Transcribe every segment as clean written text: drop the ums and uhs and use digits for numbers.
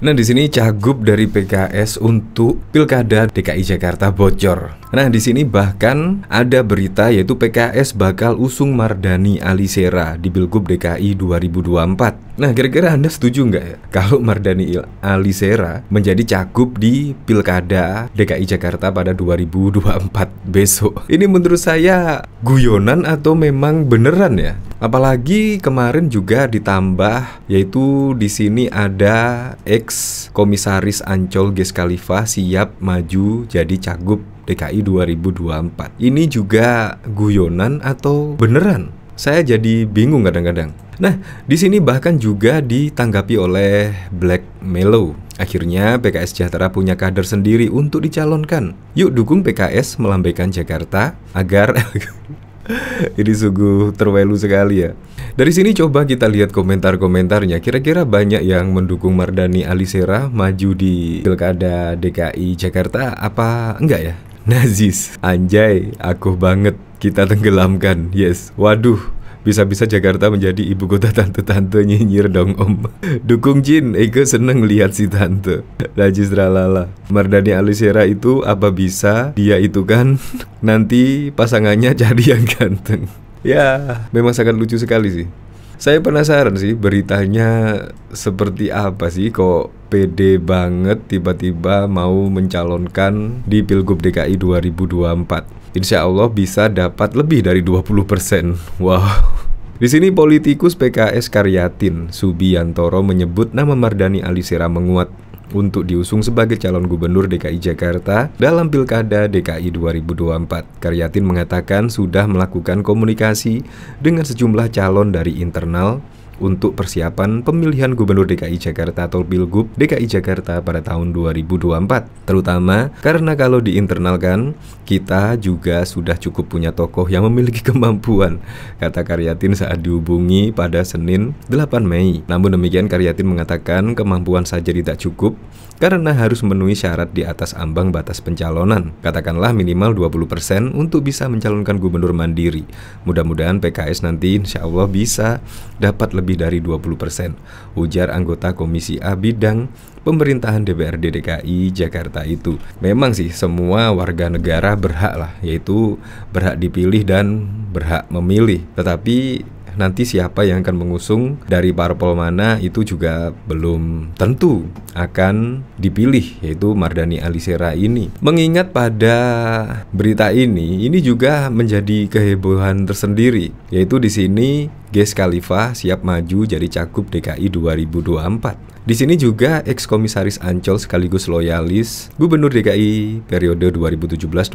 Nah, di sini cagup dari PKS untuk Pilkada DKI Jakarta bocor. Nah, di sini bahkan ada berita yaitu PKS bakal usung Mardhani Alisera di Pilgub DKI 2024. Nah, kira-kira Anda setuju nggak ya kalau Mardhani Alisera menjadi cagup di Pilkada DKI Jakarta pada 2024 besok? Ini menurut saya guyonan atau memang beneran ya? Apalagi kemarin juga ditambah yaitu di sini ada komisaris Ancol Ges Khalifa siap maju jadi cagup DKI 2024. Ini juga guyonan atau beneran? Saya jadi bingung kadang-kadang. Nah, di sini bahkan juga ditanggapi oleh Black Mellow. Akhirnya PKS Sejahtera punya kader sendiri untuk dicalonkan. Yuk dukung PKS melambaikan Jakarta agar ini sungguh terwelu sekali ya. Dari sini coba kita lihat komentar-komentarnya. Kira-kira banyak yang mendukung Mardhani Alisera maju di Pilkada DKI Jakarta apa enggak ya? Nazis, anjay, aku banget, kita tenggelamkan. Yes, waduh, bisa-bisa Jakarta menjadi ibu kota tante-tante nyinyir dong om. Dukung Jin, Eke seneng lihat si tante. Najis ralala. Mardhani Alisera itu apa bisa dia itu kan nanti pasangannya cari yang ganteng. Ya, memang sangat lucu sekali sih. Saya penasaran sih beritanya seperti apa sih kok pede banget tiba-tiba mau mencalonkan di Pilgub DKI 2024. Insya Allah bisa dapat lebih dari 20%. Wow. Di sini politikus PKS Karyatin Subiantoro menyebut nama Mardhani Alisera menguat untuk diusung sebagai calon gubernur DKI Jakarta dalam Pilkada DKI 2024. Karyatin mengatakan sudah melakukan komunikasi dengan sejumlah calon dari internal untuk persiapan pemilihan gubernur DKI Jakarta atau Pilgub DKI Jakarta pada tahun 2024. Terutama karena kalau di internal kan kita juga sudah cukup punya tokoh yang memiliki kemampuan, kata Karyatin saat dihubungi pada Senin 8 Mei. Namun demikian Karyatin mengatakan kemampuan saja tidak cukup karena harus memenuhi syarat di atas ambang batas pencalonan. Katakanlah minimal 20% untuk bisa mencalonkan gubernur mandiri. Mudah-mudahan PKS nanti insya Allah bisa dapat lebih dari 20%, ujar anggota Komisi A Bidang Pemerintahan DPRD DKI Jakarta itu. Memang sih semua warga negara berhak lah, yaitu berhak dipilih dan berhak memilih. Tetapi nanti siapa yang akan mengusung dari parpol mana itu juga belum tentu akan dipilih, yaitu Mardhani Alisera ini. Mengingat pada berita ini juga menjadi kehebohan tersendiri, yaitu di sini Ges Khalifa siap maju jadi cagup DKI 2024. Di sini juga komisaris Ancol sekaligus loyalis Gubernur DKI periode 2017-2022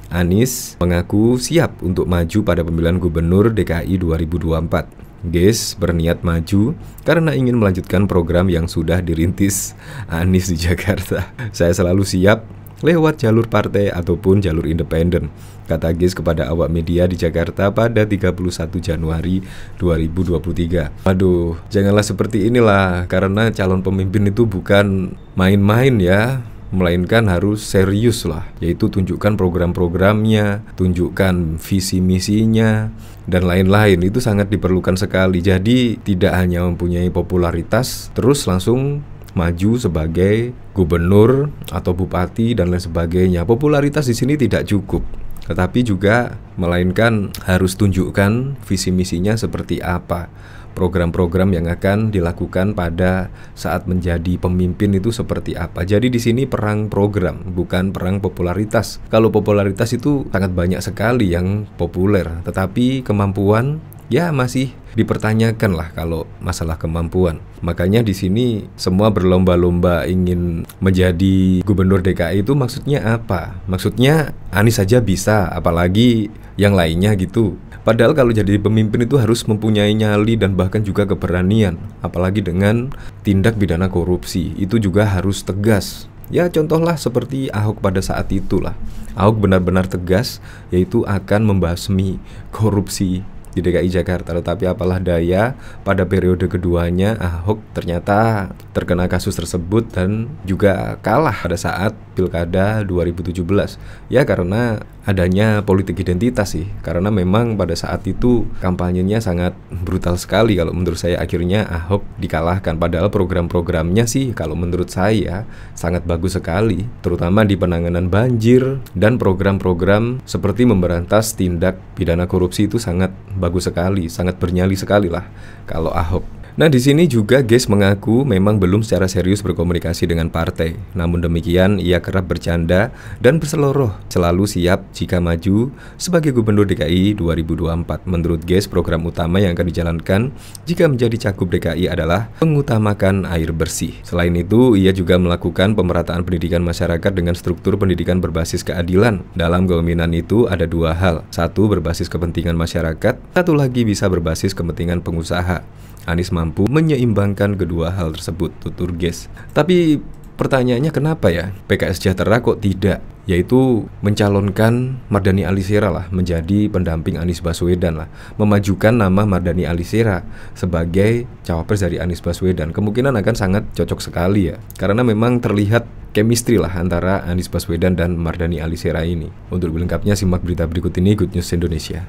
Anies mengaku siap untuk maju pada pemilihan gubernur DKI 2024. Ges berniat maju karena ingin melanjutkan program yang sudah dirintis Anies di Jakarta. Saya selalu siap lewat jalur partai ataupun jalur independen, kata Ges kepada awak media di Jakarta pada 31 Januari 2023. Aduh, janganlah seperti inilah, karena calon pemimpin itu bukan main-main ya, melainkan harus serius lah, yaitu tunjukkan program-programnya, tunjukkan visi misinya, dan lain-lain. Itu sangat diperlukan sekali. Jadi tidak hanya mempunyai popularitas terus langsung maju sebagai gubernur atau bupati dan lain sebagainya. Popularitas di sini tidak cukup, tetapi juga melainkan harus tunjukkan visi misinya seperti apa, program-program yang akan dilakukan pada saat menjadi pemimpin itu seperti apa. Jadi di sini perang program, bukan perang popularitas. Kalau popularitas itu sangat banyak sekali yang populer, tetapi kemampuan ya masih dipertanyakan lah kalau masalah kemampuan. Makanya di sini semua berlomba-lomba ingin menjadi gubernur DKI itu maksudnya apa? Maksudnya Anies saja bisa, apalagi yang lainnya gitu. Padahal kalau jadi pemimpin itu harus mempunyai nyali dan bahkan juga keberanian. Apalagi dengan tindak pidana korupsi, itu juga harus tegas. Ya contohlah seperti Ahok pada saat itulah. Ahok benar-benar tegas, yaitu akan membasmi korupsi di DKI Jakarta. Tetapi apalah daya, pada periode keduanya Ahok ternyata terkena kasus tersebut dan juga kalah pada saat Pilkada 2017. Ya karena adanya politik identitas sih. Karena memang pada saat itu kampanyenya sangat brutal sekali kalau menurut saya. Akhirnya Ahok dikalahkan. Padahal program-programnya sih kalau menurut saya sangat bagus sekali, terutama di penanganan banjir dan program-program seperti memberantas tindak pidana korupsi itu sangat bagus sekali, sangat bernyali sekali lah kalau Ahok. Nah, di sini juga Ges mengaku memang belum secara serius berkomunikasi dengan partai. Namun demikian, ia kerap bercanda dan berseloroh, selalu siap jika maju sebagai Gubernur DKI 2024. Menurut Ges, program utama yang akan dijalankan jika menjadi Cagup DKI adalah mengutamakan air bersih. Selain itu, ia juga melakukan pemerataan pendidikan masyarakat dengan struktur pendidikan berbasis keadilan. Dalam kepemimpinan itu ada dua hal. Satu, berbasis kepentingan masyarakat. Satu lagi bisa berbasis kepentingan pengusaha. Anies mampu menyeimbangkan kedua hal tersebut, tutur Ges. Tapi pertanyaannya kenapa ya PKS Sejahtera kok tidak? Yaitu mencalonkan Mardhani Alisera lah menjadi pendamping Anies Baswedan lah, memajukan nama Mardhani Alisera sebagai cawapres dari Anies Baswedan. Kemungkinan akan sangat cocok sekali ya, karena memang terlihat chemistry lah antara Anies Baswedan dan Mardhani Alisera ini. Untuk lengkapnya simak berita berikut ini, Good News Indonesia.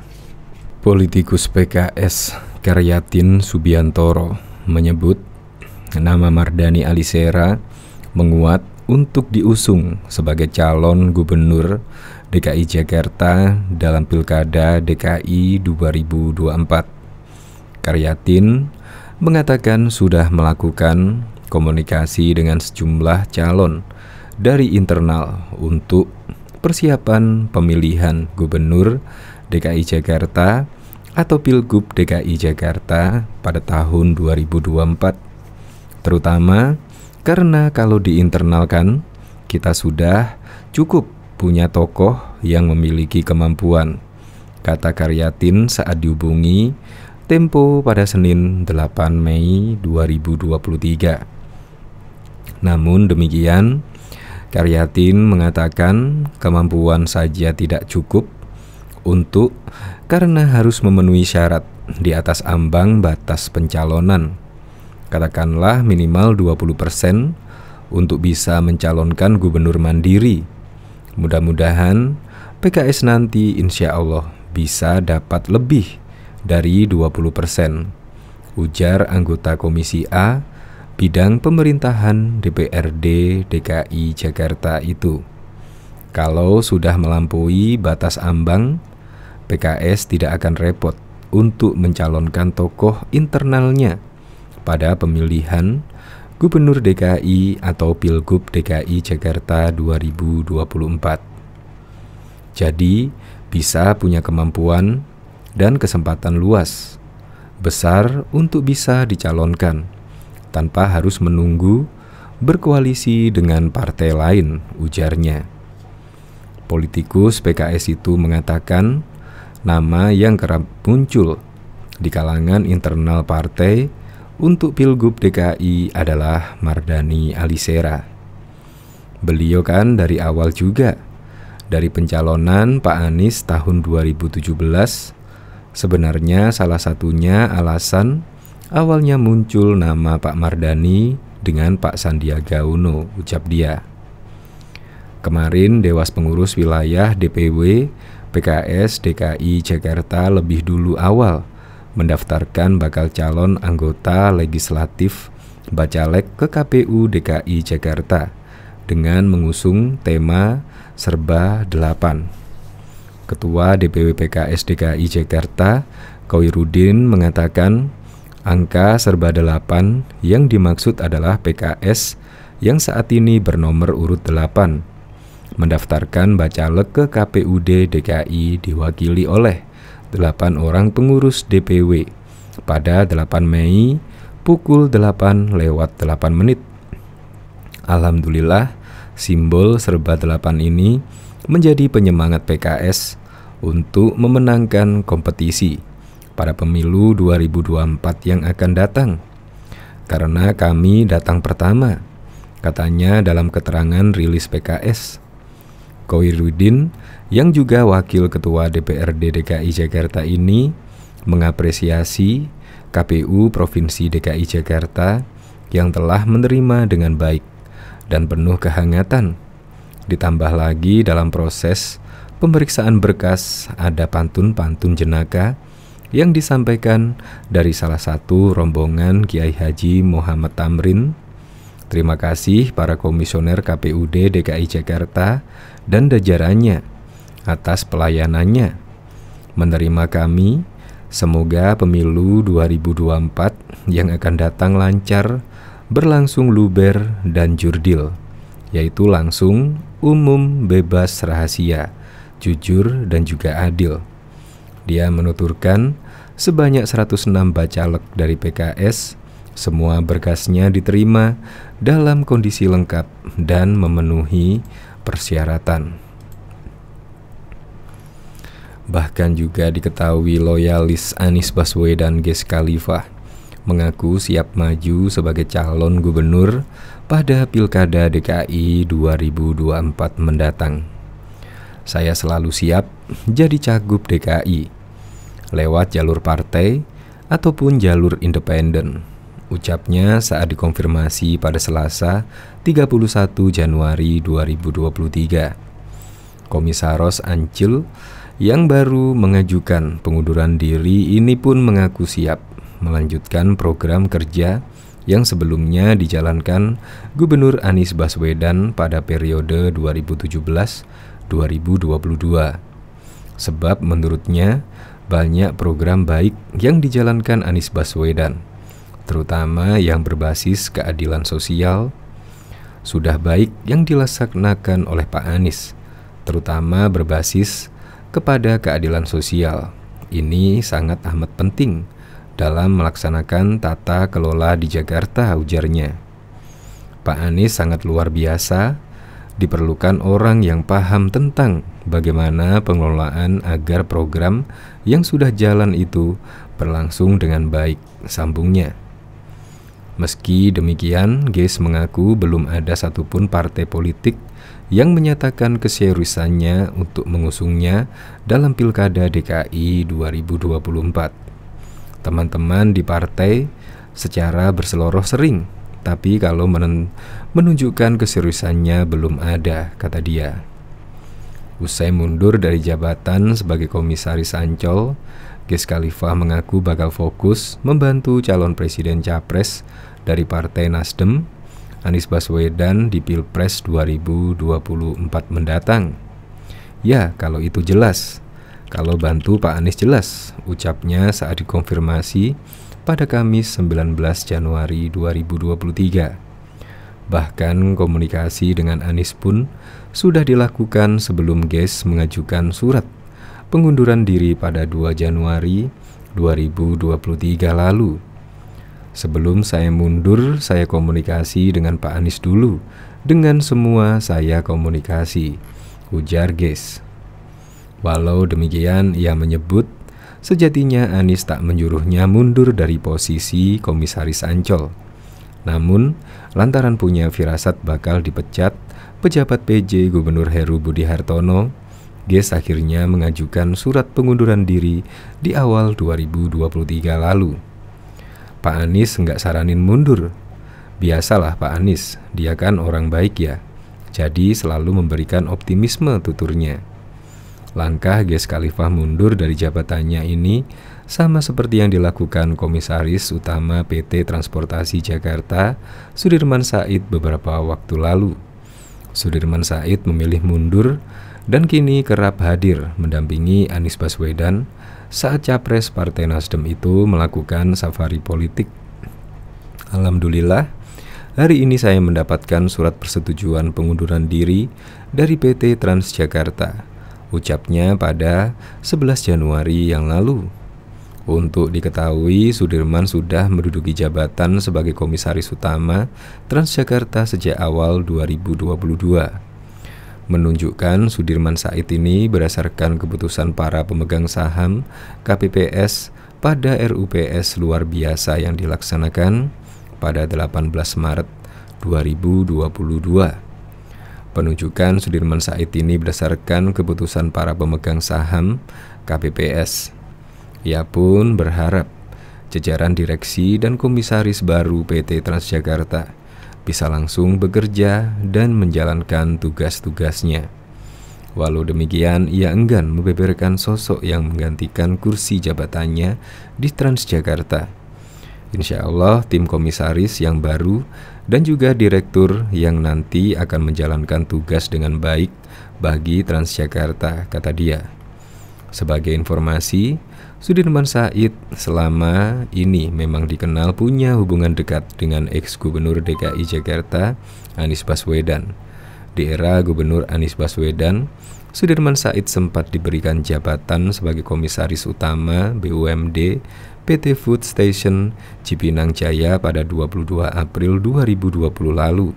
Politikus PKS Karyatin Subiantoro menyebut nama Mardhani Alisera menguat untuk diusung sebagai calon gubernur DKI Jakarta dalam Pilkada DKI 2024. Karyatin mengatakan sudah melakukan komunikasi dengan sejumlah calon dari internal untuk persiapan pemilihan gubernur DKI Jakarta atau Pilgub DKI Jakarta pada tahun 2024. Terutama karena kalau diinternalkan, kita sudah cukup punya tokoh yang memiliki kemampuan, kata Karyatin saat dihubungi Tempo pada Senin 8 Mei 2023. Namun demikian, Karyatin mengatakan kemampuan saja tidak cukup karena harus memenuhi syarat di atas ambang batas pencalonan. Katakanlah minimal 20% untuk bisa mencalonkan gubernur mandiri. Mudah-mudahan PKS nanti insya Allah bisa dapat lebih dari 20%, ujar anggota Komisi A bidang pemerintahan DPRD DKI Jakarta itu. Kalau sudah melampaui batas ambang, PKS tidak akan repot untuk mencalonkan tokoh internalnya pada pemilihan Gubernur DKI atau Pilgub DKI Jakarta 2024. Jadi, bisa punya kemampuan dan kesempatan luas, besar untuk bisa dicalonkan, tanpa harus menunggu berkoalisi dengan partai lain, ujarnya. Politikus PKS itu mengatakan nama yang kerap muncul di kalangan internal partai untuk Pilgub DKI adalah Mardhani Alisera. Beliau kan dari awal juga, dari pencalonan Pak Anies tahun 2017, sebenarnya salah satunya alasan awalnya muncul nama Pak Mardhani dengan Pak Sandiaga Uno, ucap dia. Kemarin Dewas Pengurus Wilayah DPW PKS DKI Jakarta lebih dulu awal mendaftarkan bakal calon anggota legislatif Bacalek ke KPU DKI Jakarta dengan mengusung tema Serba 8. Ketua DPW PKS DKI Jakarta, Koirudin, mengatakan angka Serba 8 yang dimaksud adalah PKS yang saat ini bernomor urut 8 mendaftarkan bacalek ke KPUD DKI diwakili oleh 8 orang pengurus DPW pada 8 Mei pukul 8 lewat 8 menit. Alhamdulillah, simbol Serba 8 ini menjadi penyemangat PKS untuk memenangkan kompetisi pada pemilu 2024 yang akan datang. Karena kami datang pertama, katanya dalam keterangan rilis PKS. Koirudin, yang juga wakil ketua DPRD DKI Jakarta ini, mengapresiasi KPU Provinsi DKI Jakarta yang telah menerima dengan baik dan penuh kehangatan Ditambah lagi dalam proses pemeriksaan berkas ada pantun-pantun jenaka yang disampaikan dari salah satu rombongan Kiai Haji Muhammad Tamrin. Terima kasih para komisioner KPUD DKI Jakarta dan jajarannya atas pelayanannya menerima kami. Semoga pemilu 2024 yang akan datang lancar, berlangsung luber dan jurdil, yaitu langsung, umum, bebas, rahasia, jujur, dan juga adil. Dia menuturkan sebanyak 106 bacalek dari PKS, semua berkasnya diterima dalam kondisi lengkap dan memenuhi persyaratan. Bahkan juga diketahui loyalis Anies Baswedan Ges Khalifah mengaku siap maju sebagai calon gubernur pada Pilkada DKI 2024 mendatang. Saya selalu siap jadi cagup DKI lewat jalur partai ataupun jalur independen, ucapnya saat dikonfirmasi pada Selasa 31 Januari 2023. Komisaris Ancil yang baru mengajukan pengunduran diri ini pun mengaku siap melanjutkan program kerja yang sebelumnya dijalankan Gubernur Anies Baswedan pada periode 2017-2022. Sebab menurutnya banyak program baik yang dijalankan Anies Baswedan, terutama yang berbasis keadilan sosial, sudah baik yang dilaksanakan oleh Pak Anies, terutama berbasis kepada keadilan sosial. Ini sangat amat penting dalam melaksanakan tata kelola di Jakarta, ujarnya. Pak Anies sangat luar biasa, diperlukan orang yang paham tentang bagaimana pengelolaan agar program yang sudah jalan itu berlangsung dengan baik, sambungnya. Meski demikian, Ges mengaku belum ada satupun partai politik yang menyatakan keseriusannya untuk mengusungnya dalam Pilkada DKI 2024. Teman-teman di partai secara berseloroh sering, tapi kalau menunjukkan keseriusannya belum ada, kata dia. Usai mundur dari jabatan sebagai komisaris Ancol, Ges Khalifah mengaku bakal fokus membantu calon presiden capres dari Partai Nasdem, Anies Baswedan di Pilpres 2024 mendatang. Ya, kalau itu jelas. Kalau bantu Pak Anies jelas, ucapnya saat dikonfirmasi pada Kamis 19 Januari 2023. Bahkan komunikasi dengan Anies pun sudah dilakukan sebelum Ges mengajukan surat pengunduran diri pada 2 Januari 2023 lalu. Sebelum saya mundur, saya komunikasi dengan Pak Anies dulu. Dengan semua saya komunikasi, ujar Ges. Walau demikian, ia menyebut sejatinya Anies tak menyuruhnya mundur dari posisi komisaris Ancol. Namun, lantaran punya firasat bakal dipecat pejabat PJ Gubernur Heru Budi Hartono, Ges akhirnya mengajukan surat pengunduran diri di awal 2023 lalu. Pak Anies nggak saranin mundur. Biasalah Pak Anies, dia kan orang baik ya. Jadi selalu memberikan optimisme, tuturnya. Langkah Ges Khalifah mundur dari jabatannya ini sama seperti yang dilakukan Komisaris Utama PT Transportasi Jakarta, Sudirman Said beberapa waktu lalu. Sudirman Said memilih mundur dan kini kerap hadir mendampingi Anies Baswedan saat capres Partai Nasdem itu melakukan safari politik. Alhamdulillah, hari ini saya mendapatkan surat persetujuan pengunduran diri dari PT Transjakarta, ucapnya pada 11 Januari yang lalu. Untuk diketahui, Sudirman sudah menduduki jabatan sebagai Komisaris Utama Transjakarta sejak awal 2022. Menunjukkan Sudirman Said ini berdasarkan keputusan para pemegang saham KPPS pada RUPS luar biasa yang dilaksanakan pada 18 Maret 2022. Penunjukan Sudirman Said ini berdasarkan keputusan para pemegang saham KPPS. Ia pun berharap jajaran direksi dan komisaris baru PT Transjakarta bisa langsung bekerja dan menjalankan tugas-tugasnya. Walau demikian, ia enggan membeberkan sosok yang menggantikan kursi jabatannya di Transjakarta. Insya Allah tim komisaris yang baru dan juga direktur yang nanti akan menjalankan tugas dengan baik bagi Transjakarta, kata dia. Sebagai informasi, Sudirman Said selama ini memang dikenal punya hubungan dekat dengan ex-gubernur DKI Jakarta, Anies Baswedan. Di era Gubernur Anies Baswedan, Sudirman Said sempat diberikan jabatan sebagai komisaris utama BUMD PT Food Station Cipinang Jaya pada 22 April 2020 lalu.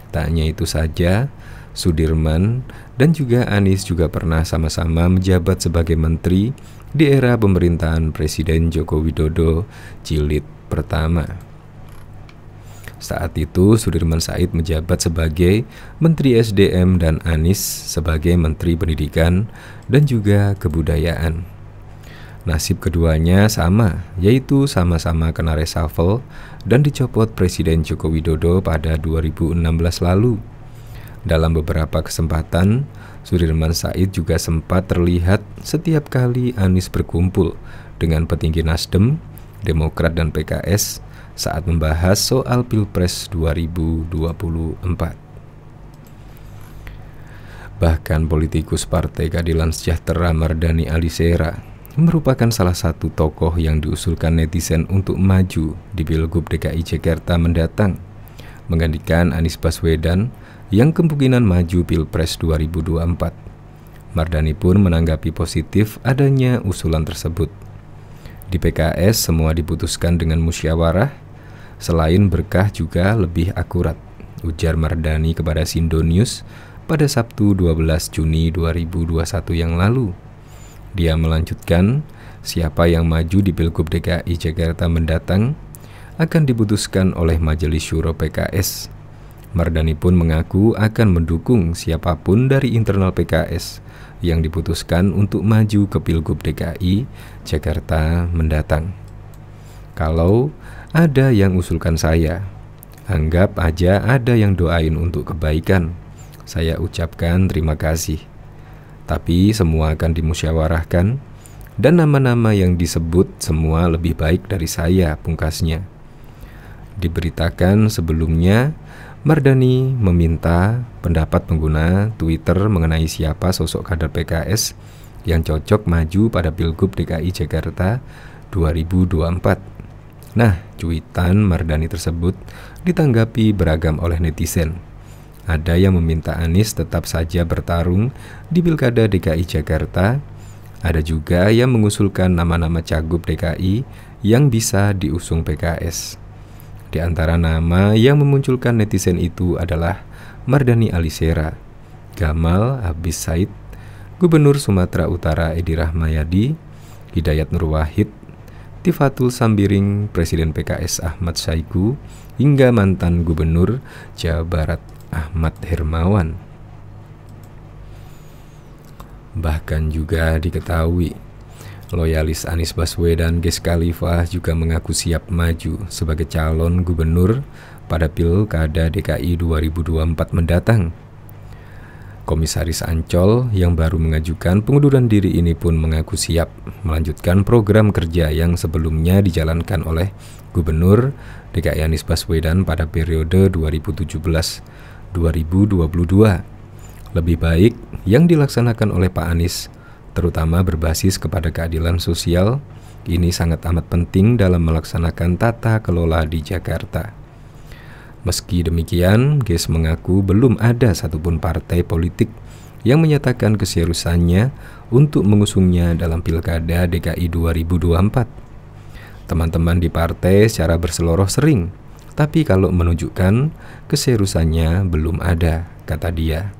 Tak hanya itu saja, Sudirman dan juga Anies juga pernah sama-sama menjabat sebagai menteri di era pemerintahan Presiden Joko Widodo Jilid pertama. Saat itu Sudirman Said menjabat sebagai Menteri SDM dan Anies sebagai Menteri Pendidikan dan juga Kebudayaan. Nasib keduanya sama, yaitu sama-sama kena reshuffle dan dicopot Presiden Joko Widodo pada 2016 lalu. Dalam beberapa kesempatan, Sudirman Said juga sempat terlihat setiap kali Anies berkumpul dengan petinggi Nasdem, Demokrat dan PKS saat membahas soal Pilpres 2024. Bahkan politikus Partai Keadilan Sejahtera Mardhani Alisera merupakan salah satu tokoh yang diusulkan netizen untuk maju di Pilgub DKI Jakarta mendatang, menggantikan Anies Baswedan yang kemungkinan maju Pilpres 2024. Mardhani pun menanggapi positif adanya usulan tersebut. Di PKS semua diputuskan dengan musyawarah. Selain berkah juga lebih akurat, ujar Mardhani kepada Sindonews pada Sabtu 12 Juni 2021 yang lalu. Dia melanjutkan, siapa yang maju di Pilgub DKI Jakarta mendatang akan diputuskan oleh Majelis Syuro PKS. Mardhani pun mengaku akan mendukung siapapun dari internal PKS yang diputuskan untuk maju ke Pilgub DKI Jakarta mendatang. Kalau ada yang usulkan saya, anggap aja ada yang doain untuk kebaikan. Saya ucapkan terima kasih. Tapi semua akan dimusyawarahkan dan nama-nama yang disebut semua lebih baik dari saya, pungkasnya. Diberitakan sebelumnya, Mardhani meminta pendapat pengguna Twitter mengenai siapa sosok kader PKS yang cocok maju pada Pilgub DKI Jakarta 2024. Nah, cuitan Mardhani tersebut ditanggapi beragam oleh netizen. Ada yang meminta Anies tetap saja bertarung di Pilkada DKI Jakarta. Ada juga yang mengusulkan nama-nama cagup DKI yang bisa diusung PKS. Di antara nama yang memunculkan netizen itu adalah Mardhani Alisera, Gamal Abis Said, Gubernur Sumatera Utara Edi Rahmayadi, Hidayat Nur Wahid, Tifatul Sambiring, Presiden PKS Ahmad Saiku, hingga mantan Gubernur Jawa Barat Ahmad Hermawan. Bahkan juga diketahui, loyalis Anies Baswedan Ges Khalifah juga mengaku siap maju sebagai calon gubernur pada Pilkada DKI 2024 mendatang. Komisaris Ancol yang baru mengajukan pengunduran diri ini pun mengaku siap melanjutkan program kerja yang sebelumnya dijalankan oleh Gubernur DKI Anies Baswedan pada periode 2017-2022. Lebih baik yang dilaksanakan oleh Pak Anies, terutama berbasis kepada keadilan sosial, ini sangat amat penting dalam melaksanakan tata kelola di Jakarta. Meski demikian, Ges mengaku belum ada satupun partai politik yang menyatakan keseriusannya untuk mengusungnya dalam Pilkada DKI 2024. Teman-teman di partai secara berseloroh sering, tapi kalau menunjukkan keseriusannya belum ada, kata dia.